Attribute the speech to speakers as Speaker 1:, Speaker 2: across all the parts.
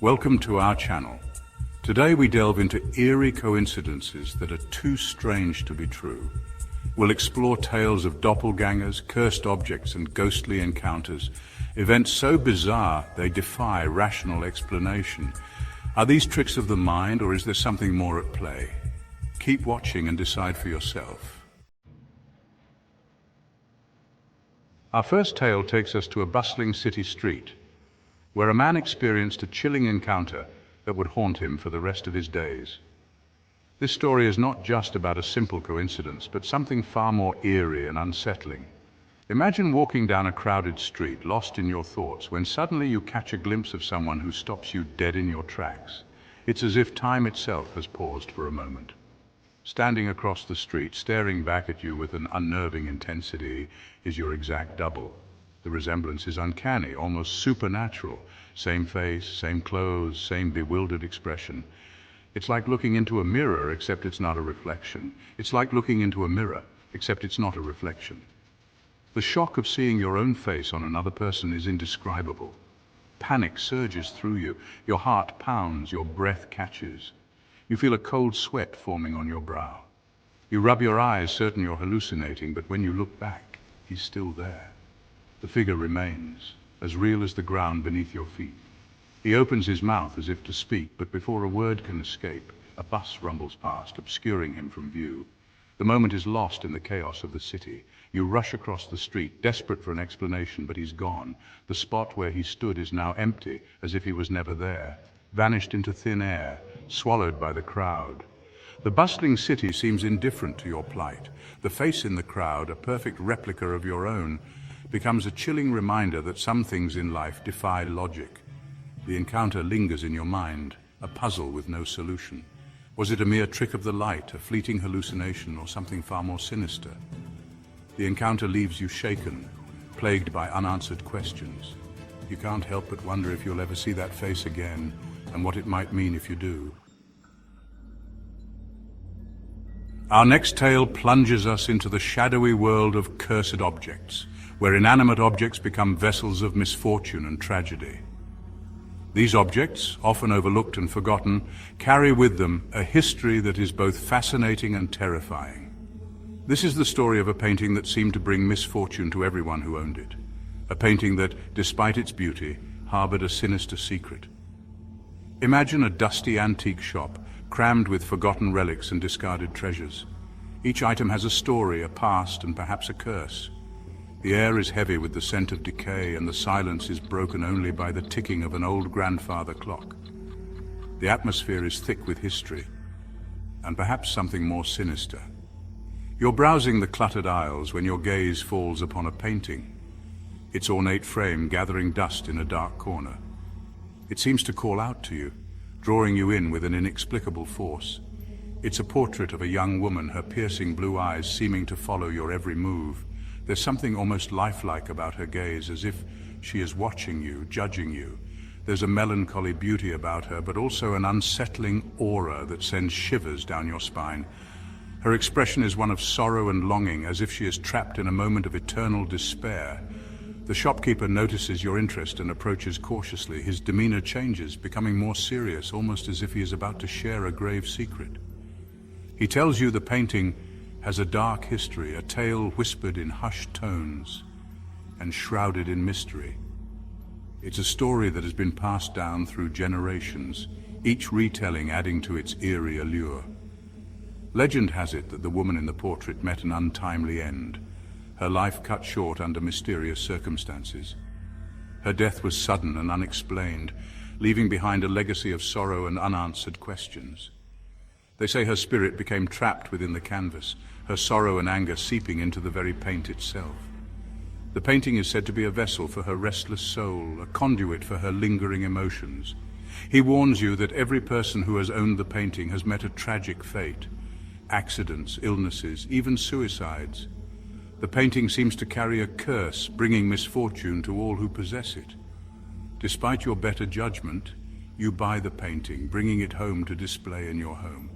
Speaker 1: Welcome to our channel. Today we delve into eerie coincidences that are too strange to be true. We'll explore tales of doppelgangers, cursed objects, and ghostly encounters, events so bizarre they defy rational explanation. Are these tricks of the mind, or is there something more at play? Keep watching and decide for yourself. Our first tale takes us to a bustling city street, where a man experienced a chilling encounter that would haunt him for the rest of his days. This story is not just about a simple coincidence, but something far more eerie and unsettling. Imagine walking down a crowded street, lost in your thoughts, when suddenly you catch a glimpse of someone who stops you dead in your tracks. It's as if time itself has paused for a moment. Standing across the street, staring back at you with an unnerving intensity, is your exact double. The resemblance is uncanny, almost supernatural. Same face, same clothes, same bewildered expression. It's like looking into a mirror, except it's not a reflection. It's like looking into a mirror, except it's not a reflection. The shock of seeing your own face on another person is indescribable. Panic surges through you. Your heart pounds, your breath catches. You feel a cold sweat forming on your brow. You rub your eyes, certain you're hallucinating, but when you look back, he's still there. The figure remains, as real as the ground beneath your feet. He opens his mouth as if to speak, but before a word can escape, a bus rumbles past, obscuring him from view. The moment is lost in the chaos of the city. You rush across the street, desperate for an explanation, but he's gone. The spot where he stood is now empty, as if he was never there, vanished into thin air, swallowed by the crowd. The bustling city seems indifferent to your plight. The face in the crowd, a perfect replica of your own, becomes a chilling reminder that some things in life defy logic. The encounter lingers in your mind, a puzzle with no solution. Was it a mere trick of the light, a fleeting hallucination, or something far more sinister? The encounter leaves you shaken, plagued by unanswered questions. You can't help but wonder if you'll ever see that face again, and what it might mean if you do. Our next tale plunges us into the shadowy world of cursed objects, where inanimate objects become vessels of misfortune and tragedy. These objects, often overlooked and forgotten, carry with them a history that is both fascinating and terrifying. This is the story of a painting that seemed to bring misfortune to everyone who owned it. A painting that, despite its beauty, harbored a sinister secret. Imagine a dusty antique shop, crammed with forgotten relics and discarded treasures. Each item has a story, a past, and perhaps a curse. The air is heavy with the scent of decay, and the silence is broken only by the ticking of an old grandfather clock. The atmosphere is thick with history, and perhaps something more sinister. You're browsing the cluttered aisles when your gaze falls upon a painting, its ornate frame gathering dust in a dark corner. It seems to call out to you, drawing you in with an inexplicable force. It's a portrait of a young woman, her piercing blue eyes seeming to follow your every move. There's something almost lifelike about her gaze, as if she is watching you, judging you. There's a melancholy beauty about her, but also an unsettling aura that sends shivers down your spine. Her expression is one of sorrow and longing, as if she is trapped in a moment of eternal despair. The shopkeeper notices your interest and approaches cautiously. His demeanor changes, becoming more serious, almost as if he is about to share a grave secret. He tells you the painting has a dark history, a tale whispered in hushed tones and shrouded in mystery. It's a story that has been passed down through generations, each retelling adding to its eerie allure. Legend has it that the woman in the portrait met an untimely end, her life cut short under mysterious circumstances. Her death was sudden and unexplained, leaving behind a legacy of sorrow and unanswered questions. They say her spirit became trapped within the canvas, her sorrow and anger seeping into the very paint itself. The painting is said to be a vessel for her restless soul, a conduit for her lingering emotions. He warns you that every person who has owned the painting has met a tragic fate, accidents, illnesses, even suicides. The painting seems to carry a curse, bringing misfortune to all who possess it. Despite your better judgment, you buy the painting, bringing it home to display in your home.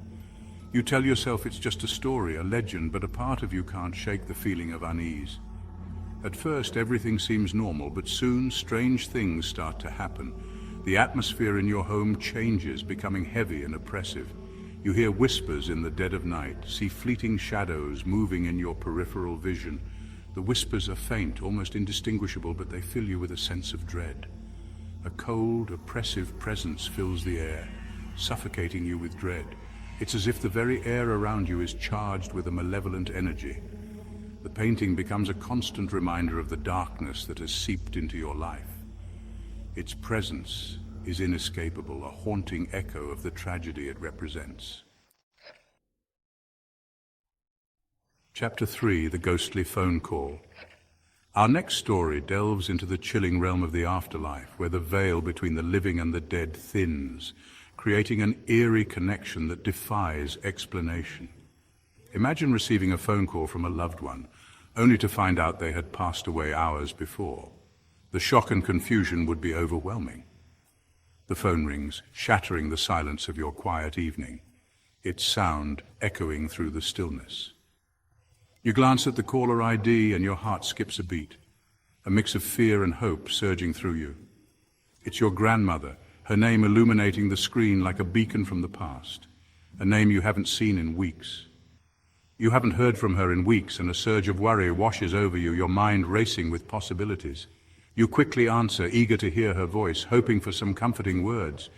Speaker 1: You tell yourself it's just a story, a legend, but a part of you can't shake the feeling of unease. At first, everything seems normal, but soon strange things start to happen. The atmosphere in your home changes, becoming heavy and oppressive. You hear whispers in the dead of night, see fleeting shadows moving in your peripheral vision. The whispers are faint, almost indistinguishable, but they fill you with a sense of dread. A cold, oppressive presence fills the air, suffocating you with dread. It's as if the very air around you is charged with a malevolent energy. The painting becomes a constant reminder of the darkness that has seeped into your life. Its presence is inescapable, a haunting echo of the tragedy it represents. Chapter 3, The Ghostly Phone Call. Our next story delves into the chilling realm of the afterlife, where the veil between the living and the dead thins, creating an eerie connection that defies explanation. Imagine receiving a phone call from a loved one, only to find out they had passed away hours before. The shock and confusion would be overwhelming. The phone rings, shattering the silence of your quiet evening, its sound echoing through the stillness. You glance at the caller ID and your heart skips a beat, a mix of fear and hope surging through you. It's your grandmother, her name illuminating the screen like a beacon from the past, a name you haven't seen in weeks. You haven't heard from her in weeks, and a surge of worry washes over you, your mind racing with possibilities. You quickly answer, eager to hear her voice, hoping for some comforting words.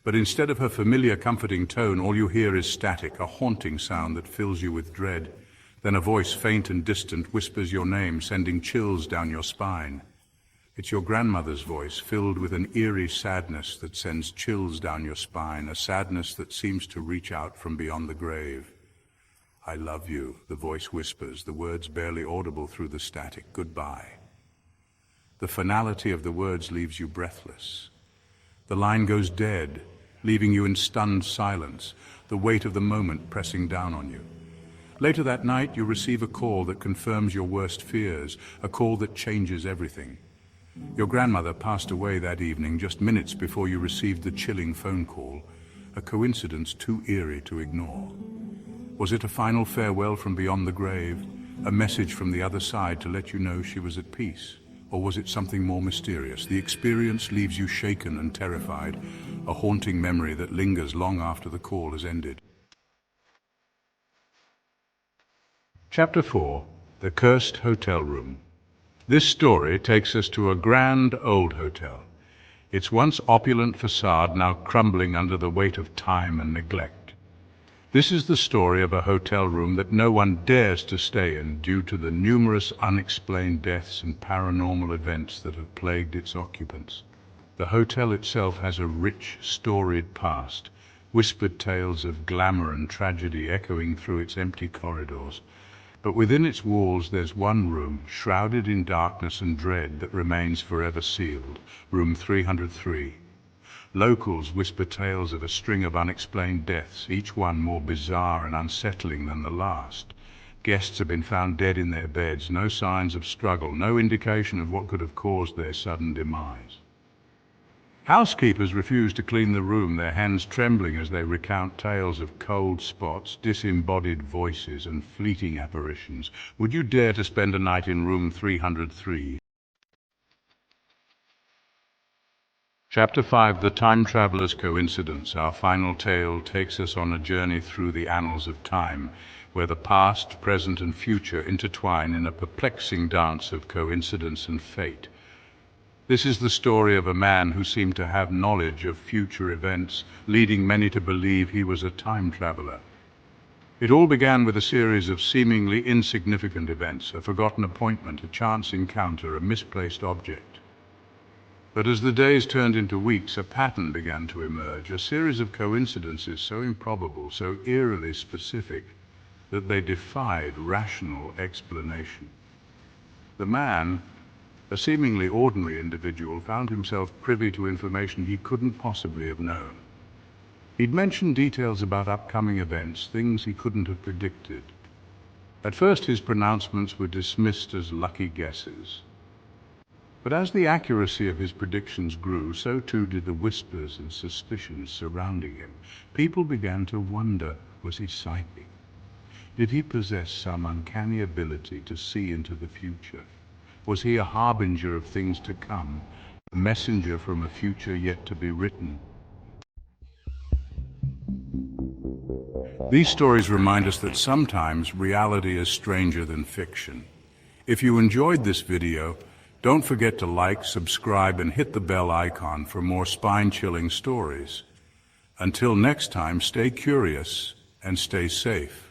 Speaker 1: But instead of her familiar comforting tone, all you hear is static, a haunting sound that fills you with dread. Then a voice, faint and distant, whispers your name, sending chills down your spine. It's your grandmother's voice, filled with an eerie sadness that sends chills down your spine, a sadness that seems to reach out from beyond the grave. "I love you," the voice whispers, the words barely audible through the static. "Goodbye." The finality of the words leaves you breathless. The line goes dead, leaving you in stunned silence, the weight of the moment pressing down on you. Later that night, you receive a call that confirms your worst fears, a call that changes everything. Your grandmother passed away that evening, just minutes before you received the chilling phone call, a coincidence too eerie to ignore. Was it a final farewell from beyond the grave, a message from the other side to let you know she was at peace? Or was it something more mysterious? The experience leaves you shaken and terrified, a haunting memory that lingers long after the call has ended. Chapter 4, The Cursed Hotel Room. This story takes us to a grand old hotel, its once opulent facade now crumbling under the weight of time and neglect. This is the story of a hotel room that no one dares to stay in due to the numerous unexplained deaths and paranormal events that have plagued its occupants. The hotel itself has a rich, storied past, whispered tales of glamour and tragedy echoing through its empty corridors. But within its walls there's one room, shrouded in darkness and dread, that remains forever sealed, room 303. Locals whisper tales of a string of unexplained deaths, each one more bizarre and unsettling than the last. Guests have been found dead in their beds, no signs of struggle, no indication of what could have caused their sudden demise. Housekeepers refuse to clean the room, their hands trembling as they recount tales of cold spots, disembodied voices, and fleeting apparitions. Would you dare to spend a night in room 303? Chapter 5, The Time Traveler's Coincidence. Our final tale takes us on a journey through the annals of time, where the past, present, and future intertwine in a perplexing dance of coincidence and fate. This is the story of a man who seemed to have knowledge of future events, leading many to believe he was a time traveler. It all began with a series of seemingly insignificant events, a forgotten appointment, a chance encounter, a misplaced object. But as the days turned into weeks, a pattern began to emerge, a series of coincidences so improbable, so eerily specific, that they defied rational explanation. The man, a seemingly ordinary individual, found himself privy to information he couldn't possibly have known. He'd mentioned details about upcoming events, things he couldn't have predicted. At first his pronouncements were dismissed as lucky guesses. But as the accuracy of his predictions grew, so too did the whispers and suspicions surrounding him. People began to wonder, was he psychic? Did he possess some uncanny ability to see into the future? Was he a harbinger of things to come? a messenger from a future yet to be written. These stories remind us that sometimes reality is stranger than fiction. If you enjoyed this video, don't forget to like, subscribe, and hit the bell icon for more spine-chilling stories. Until next time, stay curious and stay safe.